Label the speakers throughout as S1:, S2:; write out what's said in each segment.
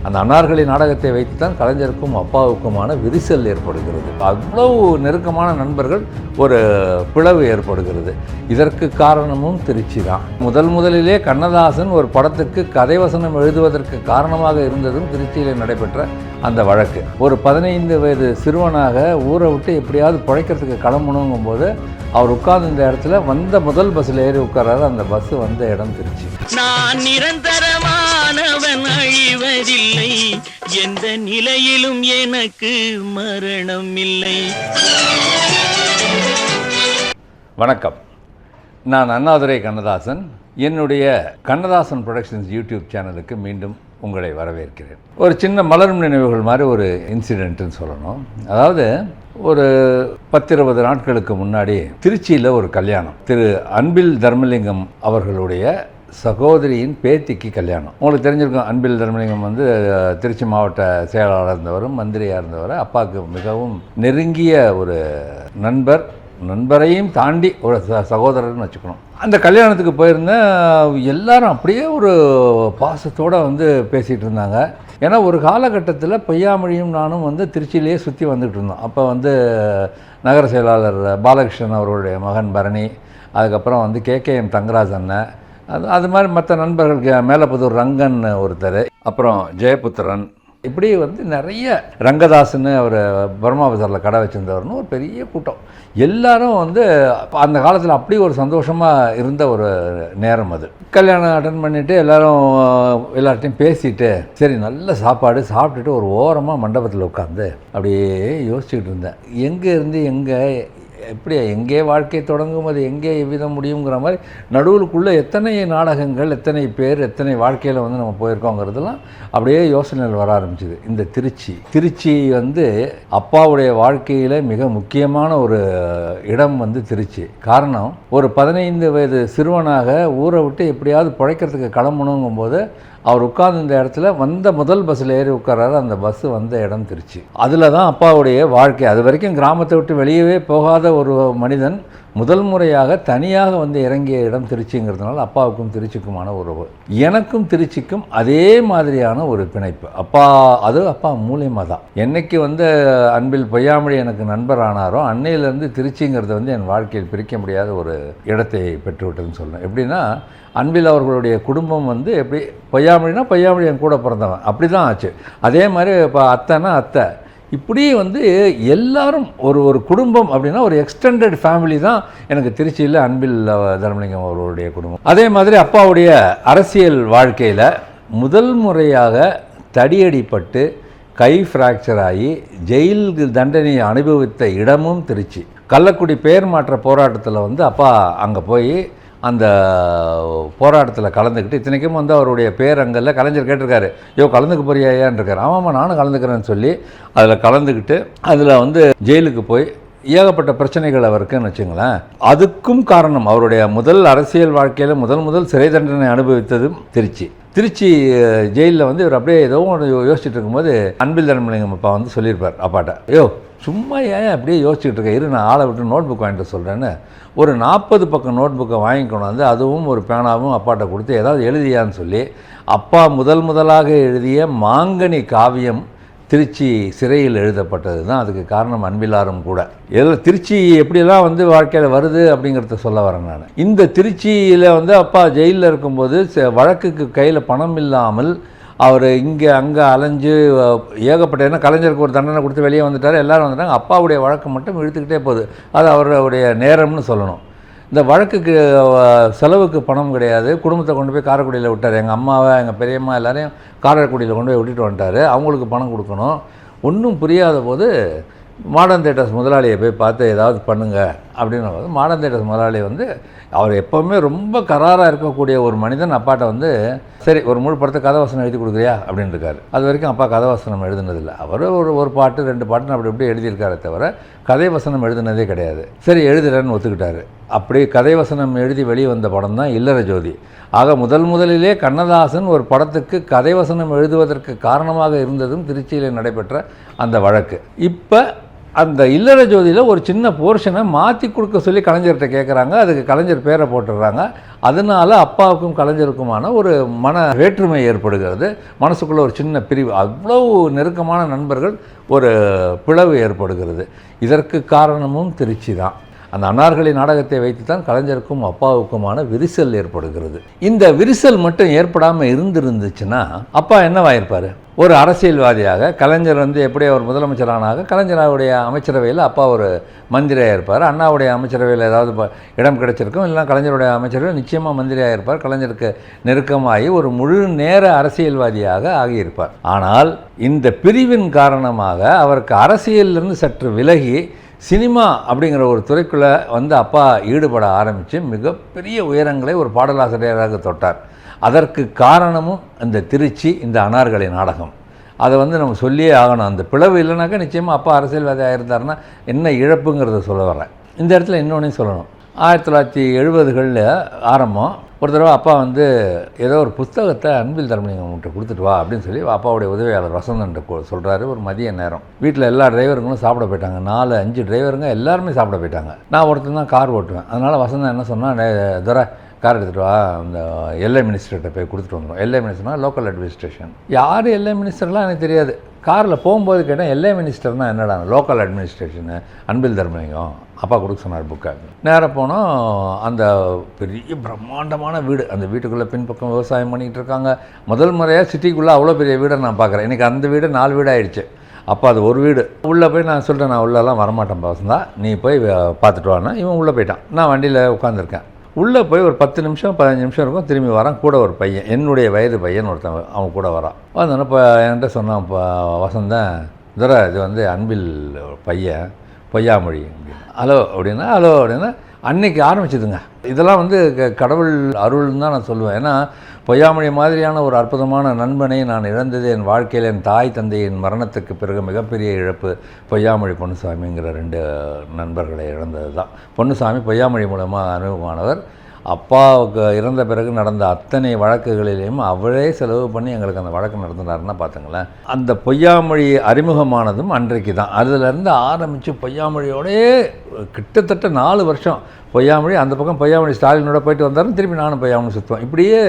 S1: அந்த அன்னார்களை நாடகத்தை வைத்து தான் கலைஞருக்கும் அப்பாவுக்குமான விரிசல் ஏற்படுகிறது. அவ்வளவு நெருக்கமான நண்பர்கள், ஒரு பிளவு ஏற்படுகிறது. இதற்கு காரணமும் திருச்சி தான். முதலிலே கண்ணதாசன் ஒரு படத்துக்கு கதை வசனம் எழுதுவதற்கு காரணமாக இருந்ததும் திருச்சியில் நடைபெற்ற அந்த வழக்கு. ஒரு 15 வயது சிறுவனாக ஊரை விட்டு எப்படியாவது பிழைக்கிறதுக்கு கிளம்பணுங்கும் போது அவர் உட்கார்ந்து இந்த இடத்துல வந்த முதல் பஸ்ஸில் ஏறி உட்கார்றாரு. அந்த பஸ் வந்த இடம் திருச்சி.
S2: நான் நிரந்தரமானவன், அழிவதில்லை, எந்த நிலையிலும் எனக்கு மரணம் இல்லை.
S1: வணக்கம், நான் அண்ணாதுரை கண்ணதாசன். என்னுடைய கண்ணதாசன் ப்ரொடக்ஷன்ஸ் யூடியூப் சேனலுக்கு மீண்டும் உங்களை வரவேற்கிறேன். ஒரு சின்ன மலரும் நினைவுகள் மாதிரி ஒரு இன்சிடென்ட்னு சொல்லணும். அதாவது ஒரு 10-20 நாட்களுக்கு முன்னாடி திருச்சியில் ஒரு கல்யாணம். திரு அன்பில் தர்மலிங்கம் அவர்களுடைய சகோதரியின் பேத்திக்கு கல்யாணம். உங்களுக்கு தெரிஞ்சிருக்கும், அன்பில் தர்மலிங்கம் வந்து திருச்சி மாவட்ட செயலாளர் இருந்தவரும் மந்திரியாக இருந்தவர். அப்பாவுக்கு மிகவும் நெருங்கிய ஒரு நண்பரையும் தாண்டி ஒரு சகோதரர்னு வச்சுக்கணும். அந்த கல்யாணத்துக்கு போயிருந்தேன். எல்லாரும் அப்படியே ஒரு பாசத்தோடு வந்து பேசிகிட்டு இருந்தாங்க. ஏன்னா ஒரு காலகட்டத்தில் பொய்யாமொழியும் நானும் வந்து திருச்சியிலேயே சுற்றி வந்துக்கிட்டு இருந்தோம். அப்போ வந்து நகர செயலாளர் பாலகிருஷ்ணன் அவர்களுடைய மகன் பரணி, அதுக்கப்புறம் வந்து கேகேஎம் தங்கராஜ் அண்ணன், அது மாதிரி மற்ற நண்பர்கள், மேலப்புதூர் ரங்கன் ஒருத்தர், அப்புறம் ஜெயபுத்திரன், இப்படி வந்து நிறைய, ரங்கதாசன்னு அவர் பர்மா பஜாரில் கடை வச்சுருந்தவர்னு ஒரு பெரிய கூட்டம். எல்லாரும் வந்து அந்த காலத்தில் அப்படி ஒரு சந்தோஷமாக இருந்த ஒரு நேரம் அது. கல்யாணம் அட்டன் பண்ணிவிட்டு எல்லார்ட்டையும் பேசிட்டு, சரி நல்ல சாப்பாடு சாப்பிட்டுட்டு ஒரு ஓரமாக மண்டபத்தில் உட்காந்து அப்படியே யோசிச்சுக்கிட்டு இருந்தேன். எங்கே இருந்து எப்படி எங்கே வாழ்க்கை தொடங்கும், அது எங்கே எவ்விதம் முடியுங்கிற மாதிரி நடுவுக்குள்ளே எத்தனை நாடகங்கள், எத்தனை பேர், எத்தனை வாழ்க்கையில் வந்து நம்ம போயிருக்கோங்கிறதுலாம் அப்படியே யோசனைகள் வர ஆரம்பிச்சுது. இந்த திருச்சி வந்து அப்பாவுடைய வாழ்க்கையில் மிக முக்கியமான ஒரு இடம் வந்து திருச்சி. காரணம், ஒரு 15 வயது சிறுவனாக ஊரை விட்டு எப்படியாவது பிழைக்கிறதுக்கு கிளம்பணுங்கும் போது அவர் உட்கார்ந்து இந்த இடத்துல வந்த முதல் பஸ்ஸில் ஏறி உட்கார்றாரு. அந்த பஸ் வந்த இடம் திருச்சி. அதில் தான் அப்பாவுடைய வாழ்க்கை. அது வரைக்கும் கிராமத்தை விட்டு வெளியவே போகாத ஒரு மனிதன் முதல் முறையாக தனியாக வந்து இறங்கிய இடம் திருச்சிங்கிறதுனால அப்பாவுக்கும் திருச்சிக்குமான உறவு. எனக்கும் திருச்சிக்கும் அதே மாதிரியான ஒரு பிணைப்பு. அப்பா மூலியமாக தான். என்னைக்கு வந்து அன்பில் பொய்யாமொழி எனக்கு நண்பர் ஆனாரோ அன்னையிலேருந்து திருச்சிங்கிறது வந்து என் வாழ்க்கையில் பிரிக்க முடியாத ஒரு இடத்தை பெற்றுவிட்டதுன்னு சொல்லணும். எப்படின்னா, அன்பில் அவர்களுடைய குடும்பம் வந்து எப்படி பொய்யாமொழி என் கூட பிறந்தவன், அப்படி தான் ஆச்சு. அதே மாதிரி இப்போ அத்தைன்னா அத்தை, இப்படி வந்து எல்லாரும் ஒரு குடும்பம் அப்படின்னா ஒரு எக்ஸ்டெண்டட் ஃபேமிலி தான் எனக்கு திருச்சியில் அன்பில் தர்மலிங்கம் அவர்களுடைய குடும்பம். அதே மாதிரி அப்பாவுடைய அரசியல் வாழ்க்கையில் முதல் முறையாக தடியடிப்பட்டு கை ஃப்ராக்சர் ஆகி ஜெயில் தண்டனை அனுபவித்த இடமும் திருச்சி. கள்ளக்குடி பெயர் மாற்ற போராட்டத்தில் வந்து அப்பா அங்கே போய் அந்த போராட்டத்தில் கலந்துக்கிட்டு, இத்தனைக்கும் வந்து அவருடைய பேரங்களில் கலைஞர் கேட்டிருக்காரு, கலந்துக்க போறியான்னு இருக்காரு. ஆமாம் நானும் கலந்துக்கிறேன்னு சொல்லி அதில் கலந்துக்கிட்டு அதில் வந்து ஜெயிலுக்கு போய் ஏகப்பட்ட பிரச்சனைகள் அவருக்குன்னு வச்சுங்களேன். அதுக்கும் காரணம் அவருடைய முதல் அரசியல் வாழ்க்கையில் முதல் சிறை தண்டனை அனுபவித்ததும் திருச்சி ஜெயிலில் வந்து இவர் அப்படியே ஏதோ ஒன்று யோசிச்சுட்டு இருக்கும்போது அன்பில் தர்மலிங்கம் அப்பா வந்து சொல்லியிருப்பார் அப்பாட்ட, சும்மா ஏன் அப்படியே யோசிச்சுட்டு இருக்க, இரு நான் ஆளை விட்டு நோட் புக் வாங்கிட்டு சொல்கிறேன்னு ஒரு 40 பக்கம் நோட் புக்கை வாங்கிக்கணும். வந்து அதுவும் ஒரு பேனாவும் அப்பாட்ட கொடுத்து ஏதாவது எழுதியான்னு சொல்லி அப்பா முதலாக எழுதிய மாங்கனி காவியம் திருச்சி சிறையில் எழுதப்பட்டது தான். அதுக்கு காரணம் அன்பிலாரும் கூட. திருச்சி எப்படியெல்லாம் வந்து வாழ்க்கையில் வருது அப்படிங்கிறத சொல்ல வரேன் நான். இந்த திருச்சியில் வந்து அப்பா ஜெயிலில் இருக்கும்போது வழக்குக்கு கையில் பணம் இல்லாமல் அவர் இங்கே அங்கே அலைஞ்சு ஏகப்பட்ட, ஏன்னா கலைஞருக்கு ஒரு தண்டனை கொடுத்து வெளியே வந்துட்டார், எல்லோரும் வந்துட்டாங்க. அப்பாவுடைய வழக்கு மட்டும் இழுத்துக்கிட்டே போகுது. அது அவருடைய நேரம்னு சொல்லணும். இந்த வழக்குக்கு செலவுக்கு பணம் கிடையாது. குடும்பத்தை கொண்டு போய் காரைக்குடியில் விட்டார். எங்கள் அம்மாவை, எங்கள் பெரியம்மா எல்லாரையும் காரைக்குடியில் கொண்டு போய் விட்டுட்டு வந்துட்டார். அவங்களுக்கு பணம் கொடுக்கணும். ஒன்றும் புரியாத போது மாடர்ன் தியேட்டர்ஸ் முதலாளியை போய் பார்த்து ஏதாவது பண்ணுங்க அப்படின்னு போது, மாடர்ன் தியேட்டர்ஸ் முதலாளி வந்து அவர் எப்போவுமே ரொம்ப கராராக இருக்கக்கூடிய ஒரு மனிதன் அப்பாட்ட வந்து, சரி ஒரு முழு படத்தை கதைவசனம் எழுதி கொடுக்குறியா அப்படின்னு இருக்காரு. அது வரைக்கும் அப்பா கதைவசனம் எழுதுனதில்லை. அவர் ஒரு பாட்டு 2 பாட்டுன்னு அப்படி எழுதியிருக்காரே தவிர கதை வசனம் எழுதுனதே கிடையாது. சரி எழுதுறேன்னு ஒத்துக்கிட்டாரு. அப்படி கதை வசனம் எழுதி வெளியே வந்த படம் தான் இல்லற ஜோதி. ஆக முதலிலே கண்ணதாசன் ஒரு படத்துக்கு கதை வசனம் எழுதுவதற்கு காரணமாக இருந்ததும் திருச்சியில் நடைபெற்ற அந்த வழக்கு. இப்போ அந்த இல்லற ஜோதியில் ஒரு சின்ன போர்ஷனை மாற்றி கொடுக்க சொல்லி கலைஞர்கிட்ட கேட்குறாங்க. அதுக்கு கலைஞர் பேரை போட்டுடுறாங்க. அதனால் அப்பாவுக்கும் கலைஞருக்குமான ஒரு மன வேற்றுமை ஏற்படுகிறது. மனசுக்குள்ளே ஒரு சின்ன பிரிவு, அவ்வளோ நெருக்கமான நண்பர்கள், ஒரு பிளவு ஏற்படுகிறது. இதற்கு காரணமும் திருச்சி தான். அந்த அன்னார்களை நாடகத்தை வைத்து தான் கலைஞருக்கும் அப்பாவுக்குமான விரிசல் ஏற்படுகிறது. இந்த விரிசல் மட்டும் ஏற்படாமல் இருந்துச்சுன்னா அப்பா என்னவாயிருப்பார்? ஒரு அரசியல்வாதியாக கலைஞர் எப்படி அவர் முதலமைச்சரானாக கலைஞருடைய அமைச்சரவையில் அப்பா ஒரு மந்திரியாக இருப்பார். அண்ணாவுடைய அமைச்சரவையில் ஏதாவது இடம் கிடைச்சிருக்கும், இல்லைனா கலைஞருடைய அமைச்சரவையில் நிச்சயமாக மந்திரியாக இருப்பார். கலைஞருக்கு நெருக்கமாகி ஒரு முழு நேர அரசியல்வாதியாக ஆகியிருப்பார். ஆனால் இந்த பிரிவின் காரணமாக அவருக்கு அரசியலிருந்து சற்று விலகி சினிமா அப்படிங்கிற ஒரு துறைக்குள்ளே அப்பா ஈடுபட ஆரம்பித்து மிகப்பெரிய உயரங்களை ஒரு பாடலாசிரியராக தொட்டார். அதற்கு காரணமும் இந்த திருச்சி, இந்த அனார்களை நாடகம். அதை நம்ம சொல்லியே ஆகணும். அந்த பிளவு இல்லைனாக்கா நிச்சயமாக அப்பா அரசியல்வாதியாக இருந்தாருன்னா என்ன இழப்புங்கிறத சொல்ல வரேன். இந்த இடத்துல இன்னொன்றையும் சொல்லணும். 1970களில் ஆரம்பம். ஒரு தடவை அப்பா ஏதோ ஒரு புத்தகத்தை அன்பில் தர்மலிங்கம் அவங்கள்ட்ட கொடுத்துட்டு வா அப்படின்னு சொல்லி அப்பாவுடைய உதவியாளர் வசந்தன்ட்ட சொல்கிறாரு. ஒரு மதிய நேரம் வீட்டில் எல்லா டிரைவருங்களும் சாப்பிட போயிட்டாங்க. 4-5 டிரைவருங்க எல்லாருமே சாப்பிட போயிட்டாங்க. நான் ஒருத்தர் தான் கார் ஓட்டுவேன். அதனால் வசந்தன் என்ன சொன்னால், துரை கார் எடுத்துகிட்டு வா, அந்த எல்ஐ மினிஸ்டர்கிட்ட போய் கொடுத்துட்டு வந்துடும். எல்ஐ மினிஸ்டர்னா லோக்கல் அட்மினிஸ்ட்ரேஷன். யார் எல்ஐ மினிஸ்டர்லாம் எனக்கு தெரியாது. காரில் போகும்போது கேட்டேன், எல்ஐ மினிஸ்டர்னால் என்னடா? லோக்கல் அட்மினிஸ்ட்ரேஷனு, அன்பில் தர்மலிங்கம் அப்பா கொடுக்க சொன்னார் புக்கை. நேராக போனோம். அந்த பெரிய பிரம்மாண்டமான வீடு, அந்த வீட்டுக்குள்ளே பின்பக்கம் விவசாயம் பண்ணிக்கிட்டு இருக்காங்க. முதல் முறையாக சிட்டிக்குள்ளே அவ்வளோ பெரிய வீடை நான் பார்க்குறேன். இன்றைக்கி அந்த வீடு 4 வீடு ஆகிடுச்சு. அப்போ அது ஒரு வீடு. உள்ளே போய் நான் சொல்லிட்டேன், நான் உள்ளெல்லாம் வரமாட்டேன் வசந்தா, நீ போய் பார்த்துட்டு வானா. இவன் உள்ளே போயிட்டான். நான் வண்டியில் உட்காந்துருக்கேன். உள்ளே போய் ஒரு 10 நிமிஷம் 15 நிமிஷம் இருக்கும். திரும்பி வரான். கூட ஒரு பையன், என்னுடைய வயது பையன் ஒருத்தன், அவன் கூட வரான். வந்தோன்னே இப்போ என்கிட்ட சொன்னான், இப்போ வசந்தன், துரை இது அன்பில் பையன் பொய்யாமொழி அப்படின்னு. ஹலோ அப்படின்னா, ஹலோ அப்படின்னா அன்னைக்கு ஆரம்பிச்சிதுங்க. இதெல்லாம் கடவுள் அருள்னு தான் நான் சொல்லுவேன். ஏன்னா பொய்யாமொழி மாதிரியான ஒரு அற்புதமான நண்பனை நான் இழந்தது என் வாழ்க்கையில். என் தாய் தந்தையின் மரணத்துக்கு பிறகு மிகப்பெரிய இழப்பு பொய்யாமொழி பொன்னுசாமிங்கிற 2 நண்பர்களை இழந்தது தான். பொன்னுசாமி பொய்யாமொழி மூலமாக அறிமுகமானவர். அப்பாவுக்கு இறந்த பிறகு நடந்த அத்தனை வழக்குகளிலையும் அவரே செலவு பண்ணி எங்களுக்கு அந்த வழக்கு நடத்தினாருன்னா பார்த்துங்களேன். அந்த பொய்யாமொழி அறிமுகமானதும் அன்றைக்கு தான். அதிலேருந்து ஆரம்பித்து பொய்யாமொழியோடே கிட்டத்தட்ட 4 வருஷம் பொய்யாமொழி. அந்த பக்கம் பொய்யாமொழி ஸ்டாலினோட போயிட்டு வந்தாலும் திருப்பி நானும் பொய்யாமொழி சுற்றுவேன். இப்படியே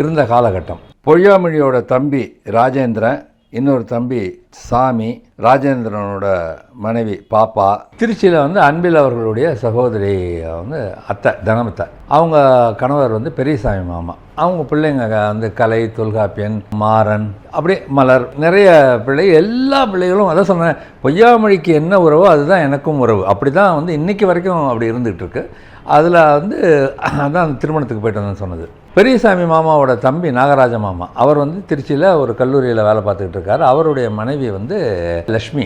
S1: இருந்த காலகட்டம். பொய்யாமொழியோட தம்பி ராஜேந்திரன், இன்னொரு தம்பி சாமி, ராஜேந்திரனோட மனைவி பாப்பா. திருச்சியில் அன்பில் அவர்களுடைய சகோதரி அத்தை தனமத்தை. அவங்க கணவர் பெரியசாமி மாமா. அவங்க பிள்ளைங்க கலை, தொல்காப்பியன், மாறன், அப்படியே மலர், நிறைய பிள்ளை. எல்லா பிள்ளைகளும் அதை சொன்னேன், பொய்யாமொழிக்கு என்ன உறவோ அதுதான் எனக்கும் உறவு. அப்படி தான் இன்றைக்கி வரைக்கும் அப்படி இருந்துகிட்டு இருக்கு. அதில் அதான் திருமணத்துக்கு போய்ட்டு வந்தேன்னு சொன்னது. பெரியசாமி மாமாவோட தம்பி நாகராஜ மாமா, அவர் திருச்சியில் ஒரு கல்லூரியில் வேலை பார்த்துக்கிட்டு இருக்காரு. அவருடைய மனைவி லக்ஷ்மி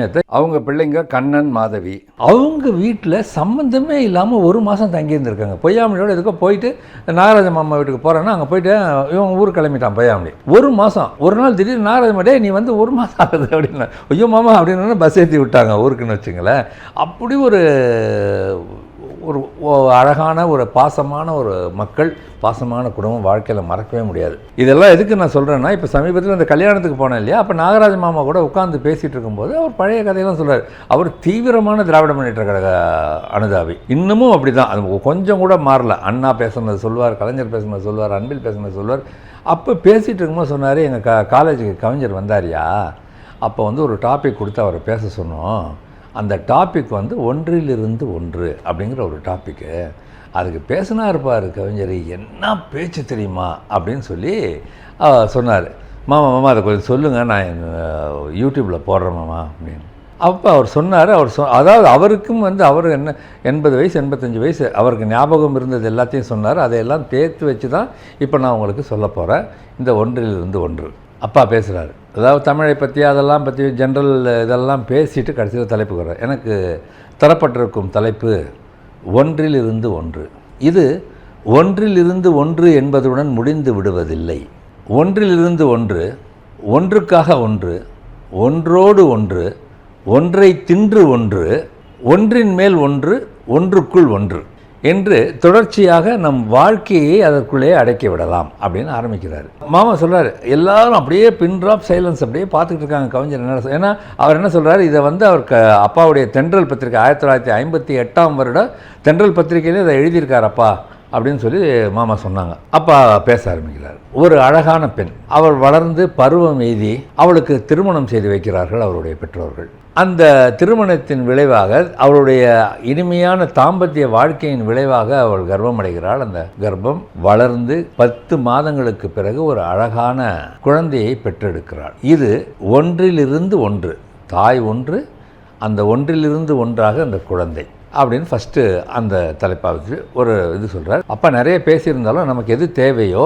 S1: அத்தை. அவங்க பிள்ளைங்க கண்ணன், மாதவி. அவங்க வீட்டில் சம்மந்தமே இல்லாமல் 1 மாதம் தங்கியிருந்திருக்காங்க. பொய்யாமொழியோட எதுக்கோ போயிட்டு நாகராஜ மாமா வீட்டுக்கு போகிறேன்னா அங்கே போயிட்டு இவன் ஊருக்கு கிளம்பிட்டான் பொய்யாமொழி. 1 மாதம். ஒரு நாள் திடீர்னு நாகராஜ மாடே நீ 1 மாதம் ஆகுது அப்படின்னா, ஐயோ மாமா அப்படின்னு பஸ் ஏற்றி விட்டாங்க ஊருக்குன்னு வச்சுங்களேன். அப்படி ஒரு அழகான ஒரு பாசமான ஒரு மக்கள், பாசமான குடும்பம் வாழ்க்கையில் மறக்கவே முடியாது. இதெல்லாம் எதுக்கு நான் சொல்கிறேன்னா, இப்போ சமீபத்தில் அந்த கல்யாணத்துக்கு போனேன் இல்லையா, அப்போ நாகராஜ மாமா கூட உட்காந்து பேசிகிட்டு இருக்கும்போது அவர் பழைய கதையெல்லாம் சொல்கிறார். அவர் தீவிரமான திராவிட முன்னேற்ற கழக அனுதாபி. இன்னமும் அப்படி தான், அது கொஞ்சம் கூட மாறல. அண்ணா பேசுனது சொல்லுவார், கலைஞர் பேசுனது சொல்லுவார், அன்பில் பேசுனது சொல்லுவார். அப்போ பேசிகிட்டு இருக்கும்போது சொன்னார், எங்கள் காலேஜுக்கு கவிஞர் வந்தாரியா, அப்போ ஒரு டாபிக் கொடுத்து அவரை பேச சொன்னோம். அந்த டாபிக் ஒன்றிலிருந்து ஒன்று அப்படிங்கிற ஒரு டாப்பிக்கு. அதுக்கு பேசினா இருப்பார் கவிஞர், என்ன பேச்சு தெரியுமா அப்படின்னு சொல்லி சொன்னார். மாமா அதை கொஞ்சம் சொல்லுங்கள், நான் யூடியூப்பில் போடுறேன் மாமா அப்படின்னு. அப்போ அவர் சொன்னார். அதாவது அவருக்கும் அவர் என்ன 80 வயசு 85 வயசு, அவருக்கு ஞாபகம் இருந்தது எல்லாத்தையும் சொன்னார். அதையெல்லாம் தேர்த்து வச்சு தான் இப்போ நான் உங்களுக்கு சொல்ல போகிறேன். இந்த ஒன்றிலிருந்து ஒன்று அப்பா பேசுகிறாரு. அதாவது தமிழை பற்றி அதெல்லாம் பற்றி ஜென்ரல் இதெல்லாம் பேசிட்டு கடைசியில் தலைப்பு வர்றார். எனக்கு தரப்பட்டிருக்கும் தலைப்பு ஒன்றிலிருந்து ஒன்று. இது ஒன்றிலிருந்து ஒன்று என்பதுடன் முடிந்து விடுவதில்லை. ஒன்றிலிருந்து ஒன்று, ஒன்றுக்காக ஒன்று, ஒன்றோடு ஒன்று, ஒன்றை தின்று ஒன்று, ஒன்றின் மேல் ஒன்று, ஒன்றுக்குள் ஒன்று. என்று தொடர்ச்சியாக நம் வாழ்க்கையை அதற்குள்ளே அடக்கி விடலாம் அப்படின்னு ஆரம்பிக்கிறாரு. மாமா சொல்கிறார், எல்லாரும் அப்படியே பின் ட்ராப் சைலன்ஸ் அப்படியே பார்த்துக்கிட்டு இருக்காங்க கவிஞர் என்ன. ஏன்னா அவர் என்ன சொல்கிறார், இதை வந்து அவர் அப்பாவுடைய தென்றல் பத்திரிகை 1958ஆம் வருட தென்றல் பத்திரிகையிலே இதை எழுதியிருக்கார் அப்பா அப்படின்னு சொல்லி மாமா சொன்னாங்க. அப்பா பேச ஆரம்பிக்கிறார். ஒரு அழகான பெண், அவள் வளர்ந்து பருவம் எய்தி அவளுக்கு திருமணம் செய்து வைக்கிறார்கள் அவருடைய பெற்றோர்கள். அந்த திருமணத்தின் விளைவாக அவளுடைய இனிமையான தாம்பத்திய வாழ்க்கையின் விளைவாக அவள் கர்ப்பம் அடைகிறாள். அந்த கர்ப்பம் வளர்ந்து 10 மாதங்களுக்கு பிறகு ஒரு அழகான குழந்தையை பெற்றெடுக்கிறாள். இது ஒன்றிலிருந்து ஒன்று, தாய் ஒன்று, அந்த ஒன்றிலிருந்து ஒன்றாக அந்த குழந்தை அப்படின்னு ஃபஸ்ட்டு அந்த தலைப்பாக வச்சு ஒரு இது சொல்கிறார். அப்பா நிறைய பேசியிருந்தாலும் நமக்கு எது தேவையோ,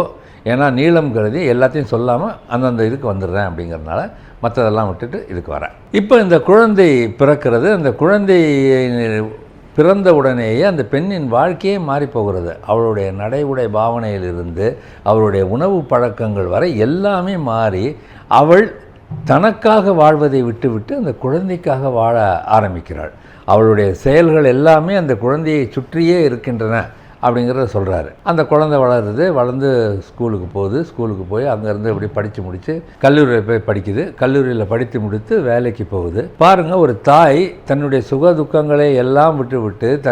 S1: ஏன்னா நீளம் கருதி எல்லாத்தையும் சொல்லாமல் அந்தந்த இதுக்கு வந்துடுறேன் அப்படிங்கிறதுனால மற்றதெல்லாம் விட்டுட்டு இதுக்கு வரேன். இப்போ இந்த குழந்தை பிறக்கிறது. அந்த குழந்தை பிறந்த உடனேயே அந்த பெண்ணின் வாழ்க்கையே மாறி போகிறது. அவளுடைய நடை உடை பாவனையிலிருந்து அவளுடைய உணவு பழக்கங்கள் வரை எல்லாமே மாறி அவள் தனக்காக வாழ்வதை விட்டுவிட்டு அந்த குழந்தைக்காக வாழ ஆரம்பிக்கிறாள். அவளுடைய செயல்கள் எல்லாமே அந்த குழந்தையை சுற்றியே இருக்கின்றன அப்படிங்கிறத சொல்கிறாரு. அந்த குழந்தை வளர்ந்து ஸ்கூலுக்கு போய் அங்கேருந்து இப்படி படித்து முடித்து கல்லூரியில் போய் படிக்குது. கல்லூரியில் படித்து முடித்து வேலைக்கு போகுது. பாருங்கள், ஒரு தாய் தன்னுடைய சுக துக்கங்களை எல்லாம் விட்டு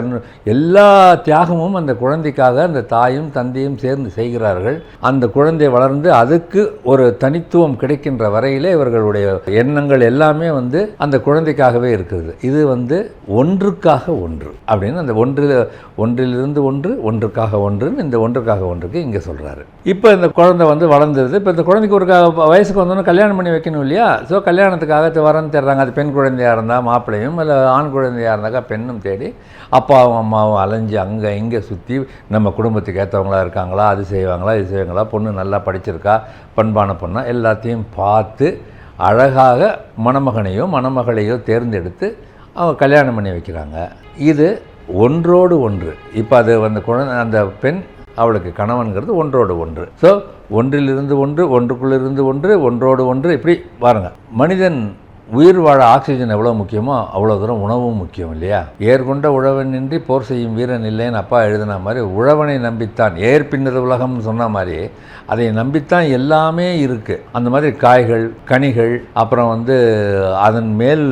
S1: எல்லா தியாகமும் அந்த குழந்தைக்காக அந்த தாயும் தந்தையும் சேர்ந்து செய்கிறார்கள். அந்த குழந்தை வளர்ந்து அதுக்கு ஒரு தனித்துவம் கிடைக்கின்ற வரையிலே இவர்களுடைய எண்ணங்கள் எல்லாமே வந்து அந்த குழந்தைக்காகவே இருக்கிறது. இது வந்து ஒன்றுக்காக ஒன்று அப்படின்னு அந்த ஒன்றிலிருந்து ஒன்றுக்காக ஒன்றுன்னு இந்த ஒன்றுக்காக ஒன்றுக்கு இங்கே சொல்கிறாரு. இப்போ இந்த குழந்தை வந்து வளர்ந்துருது. இப்போ இந்த குழந்தைக்கு ஒரு வயசுக்கு வந்தோன்னா கல்யாணம் பண்ணி வைக்கணும் இல்லையா? ஸோ கல்யாணத்துக்காக வரன்னு தேடுறாங்க. அது பெண் குழந்தையாக இருந்தால் மாப்பிள்ளையும், இல்லை ஆண் குழந்தையாக இருந்தாக்கா பெண்ணும் தேடி அப்பாவும் அம்மாவும் அலைஞ்சு அங்கே இங்கே சுற்றி நம்ம குடும்பத்துக்கு ஏற்றவங்களா இருக்காங்களா, அது செய்வாங்களா இது செய்வாங்களா, பொண்ணு நல்லா படிச்சிருக்கா, பண்பான பொண்ணா, எல்லாத்தையும் பார்த்து அழகாக மணமகளையோ தேர்ந்தெடுத்து அவங்க கல்யாணம் பண்ணி வைக்கிறாங்க. இது ஒன்றோடு ஒன்று. இப்போ அது அந்த பெண் அவளுக்கு கணவன்கிறது ஒன்றோடு ஒன்று. ஸோ ஒன்றிலிருந்து ஒன்று, ஒன்றுக்குள்ளிருந்து ஒன்று, ஒன்றோடு ஒன்று, இப்படி பாருங்கள். மனிதன் உயிர் வாழ ஆக்சிஜன் எவ்வளோ முக்கியமோ அவ்வளோ தூரம் உணவும் முக்கியம் இல்லையா? ஏற்கொண்ட உழவனின்றி போர் செய்யும் வீரன் இல்லைன்னு அப்பா எழுதின மாதிரி உழவனை நம்பித்தான் ஏர் பின்னது உலகம்னு சொன்ன மாதிரி அதை நம்பித்தான் எல்லாமே இருக்குது. அந்த மாதிரி காய்கள், கனிகள், அப்புறம் வந்து அதன் மேல்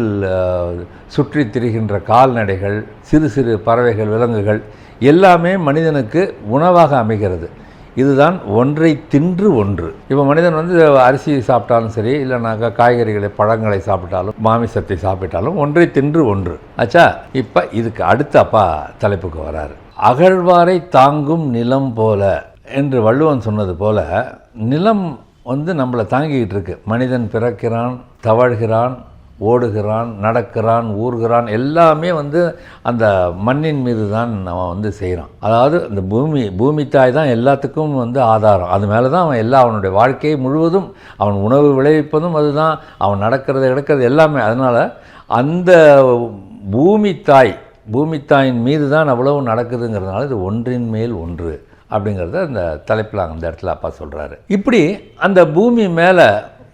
S1: சுற்றி திரிகின்ற கால்நடைகள், சிறு சிறு பறவைகள், விலங்குகள் எல்லாமே மனிதனுக்கு உணவாக அமைகிறது. இதுதான் ஒன்றை தின்று ஒன்று. இப்போ மனிதன் வந்து அரிசி சாப்பிட்டாலும் சரி, இல்லைனாக்கா காய்கறிகளை பழங்களை சாப்பிட்டாலும் மாமிசத்தை சாப்பிட்டாலும் ஒன்றை தின்று ஒன்று ஆச்சா. இப்போ இதுக்கு அடுத்த அப்பா தலைப்புக்கு வராரு. அகழ்வாரை தாங்கும் நிலம் போல என்று வள்ளுவன் சொன்னது போல நிலம் வந்து நம்மளை தாங்கிக்கிட்டு இருக்கு. மனிதன் பிறக்கிறான், தவழ்கிறான், ஓடுகிறான், நடக்கிறான், ஊறுகிறான், எல்லாமே வந்து அந்த மண்ணின் மீது தான் அவன் வந்து செய்கிறான். அதாவது அந்த பூமி தாய் தான் எல்லாத்துக்கும் வந்து ஆதாரம். அது மேலே தான் அவன் அவனுடைய வாழ்க்கையை முழுவதும் அவன் உணவு விளைவிப்பதும் அதுதான், அவன் நடக்கிறது எல்லாமே. அதனால் அந்த பூமி தாயின் மீது தான் அவ்வளவு நடக்குதுங்கிறதுனால இது ஒன்றின் மேல் ஒன்று அப்படிங்கிறத அந்த தலைப்பில் அந்த இடத்துல அப்பா சொல்கிறாரு. இப்படி அந்த பூமி மேலே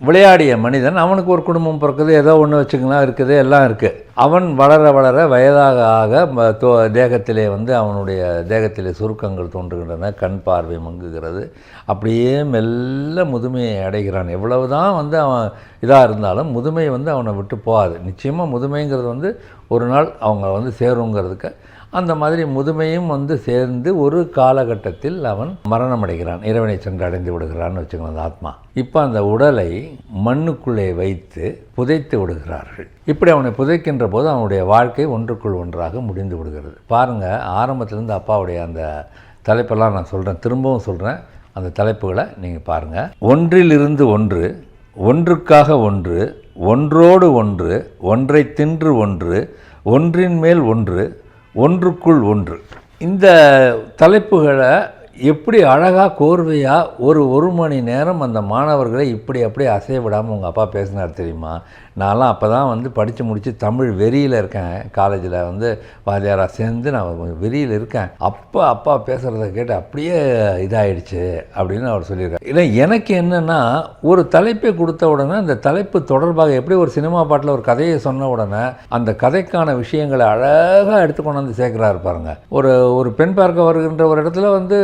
S1: விளையாடிய மனிதன், அவனுக்கு ஒரு குடும்பம் பிறக்குது, ஏதோ ஒன்று வச்சுக்கலாம் இருக்குது, எல்லாம் இருக்குது. அவன் வளர வயதாக ஆக தேகத்திலே வந்து அவனுடைய தேகத்திலே சுருக்கங்கள் தோன்றுகின்றன, கண் பார்வை மங்குகிறது, அப்படியே மெல்ல முதுமையை அடைகிறான். எவ்வளவு தான் வந்து அவன் இதாக இருந்தாலும் முதுமை வந்து அவனை விட்டு போகாது. நிச்சயமாக முதுமைங்கிறது வந்து ஒரு நாள் அவங்க வந்து சேருங்கிறதுக்கு அந்த மாதிரி முதுமையும் வந்து சேர்ந்து ஒரு காலகட்டத்தில் அவன் மரணம் அடைகிறான், இறைவனை சென்று அடைந்து விடுகிறான்னு வச்சுக்கணும் அந்த ஆத்மா. இப்போ அந்த உடலை மண்ணுக்குள்ளே வைத்து புதைத்து விடுகிறார்கள். இப்படி அவனை புதைக்கின்ற போது அவனுடைய வாழ்க்கை ஒன்றுக்குள் ஒன்றாக முடிந்து விடுகிறது. பாருங்கள், ஆரம்பத்திலேருந்து அப்பாவுடைய அந்த தலைப்பெல்லாம் நான் சொல்கிறேன், திரும்பவும் சொல்கிறேன், அந்த தலைப்புகளை நீங்கள் பாருங்கள். ஒன்றிலிருந்து ஒன்று, ஒன்றுக்காக ஒன்று, ஒன்றோடு ஒன்று, ஒன்றை தின்று ஒன்று, ஒன்றின் மேல் ஒன்று, ஒன்றுக்குள் ஒன்று. இந்த தலைப்புகளை எப்படி அழகாக கோர்வையாக ஒரு மணி நேரம் அந்த மாணவர்களை இப்படி அப்படியே அசைய விடாமல் உங்கள் அப்பா பேசினார் தெரியுமா? நான்லாம் அப்போ தான் வந்து படித்து முடித்து தமிழ் வெறியில் இருக்கேன். காலேஜில் வந்து வாத்தியாராக சேர்ந்து நான் வெறியில் இருக்கேன். அப்போ அப்பா பேசுகிறத கேட்டு அப்படியே இதாகிடுச்சு அப்படின்னு அவர் சொல்லியிருக்காரு. இல்லை, எனக்கு என்னென்னா, ஒரு தலைப்பை கொடுத்த உடனே அந்த தலைப்பு தொடர்பாக எப்படி ஒரு சினிமா பாட்டில் ஒரு கதையை சொன்ன உடனே அந்த கதைக்கான விஷயங்களை அழகாக எடுத்து கொண்டு வந்து சேர்க்குறாரு பாருங்க. ஒரு பெண் பார்க்க வருகின்ற ஒரு இடத்துல வந்து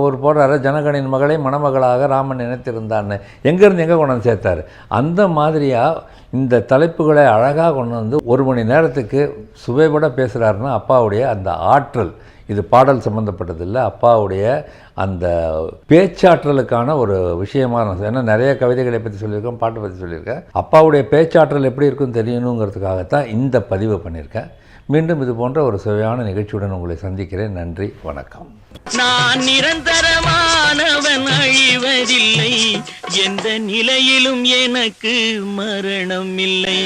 S1: ஒரு போடுறாரு, ஜனகனின் மகளை மணமகளாக ராமன் நினைத்திருந்தான்னு எங்கேருந்து எங்கே கொண்டு வந்து சேர்த்தாரு. அந்த மாதிரியாக இந்த தலைப்புகளை அழகாக கொண்டு வந்து 1 மணி நேரத்துக்கு சுவைபட பேசுகிறாருன்னா அப்பாவுடைய அந்த ஆற்றல், இது பாடல் சம்மந்தப்பட்டது இல்லை, அப்பாவுடைய அந்த பேச்சாற்றலுக்கான ஒரு விஷயமாக நான் ஏன்னா நிறைய கவிதைகளை பற்றி சொல்லியிருக்கேன், பாட்டை பற்றி சொல்லியிருக்கேன். அப்பாவுடைய பேச்சாற்றல் எப்படி இருக்குன்னு தெரியணுங்கிறதுக்காகத்தான் இந்த பதிவை பண்ணியிருக்கேன். மீண்டும் இது போன்ற ஒரு சுவையான நிகழ்ச்சியுடன் உங்களை சந்திக்கிறேன். நன்றி, வணக்கம்.
S2: நான் நிரந்தரமானவன், அழிவதில்லை. எந்த நிலையிலும் எனக்கு மரணம் இல்லை.